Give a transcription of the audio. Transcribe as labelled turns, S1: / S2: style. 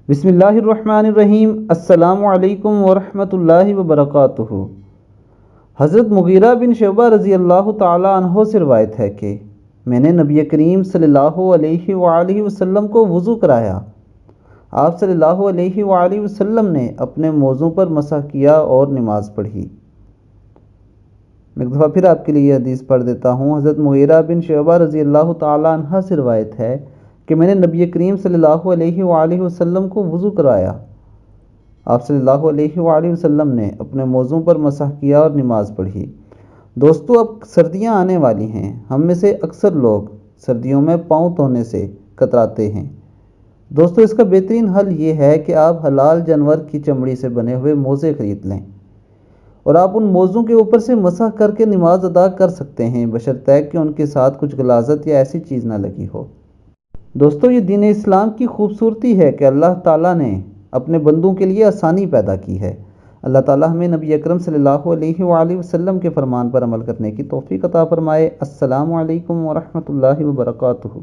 S1: بسم اللہ الرحمن الرحیم۔ السلام علیکم ورحمۃ اللہ وبرکاتہ۔ حضرت مغیرہ بن شعبہ رضی اللہ تعالی عنہ سے روایت ہے کہ میں نے نبی کریم صلی اللہ علیہ وآلہ وسلم کو وضو کرایا۔ آپ صلی اللہ علیہ وآلہ وسلم نے اپنے موزوں پر مسح کیا اور نماز پڑھی۔ میں ایک دفعہ پھر آپ کے لیے یہ حدیث پڑھ دیتا ہوں۔ حضرت مغیرہ بن شعبہ رضی اللہ تعالی عنہ سے روایت ہے کہ میں نے نبی کریم صلی اللہ علیہ وآلہ وسلم کو وضو کروایا۔ آپ صلی اللہ علیہ وآلہ وسلم نے اپنے موزوں پر مسح کیا اور نماز پڑھی۔ دوستو، اب سردیاں آنے والی ہیں۔ ہم میں سے اکثر لوگ سردیوں میں پاؤں دھونے سے کتراتے ہیں۔ دوستو، اس کا بہترین حل یہ ہے کہ آپ حلال جانور کی چمڑی سے بنے ہوئے موزے خرید لیں اور آپ ان موزوں کے اوپر سے مسح کر کے نماز ادا کر سکتے ہیں، بشرطے کہ ان کے ساتھ کچھ غلاظت یا ایسی چیز نہ لگی ہو۔ دوستو، یہ دین اسلام کی خوبصورتی ہے کہ اللہ تعالیٰ نے اپنے بندوں کے لیے آسانی پیدا کی ہے۔ اللہ تعالیٰ ہمیں نبی اکرم صلی اللہ علیہ وآلہ وسلم کے فرمان پر عمل کرنے کی توفیق عطا فرمائے۔ السلام علیکم ورحمۃ اللہ وبرکاتہ۔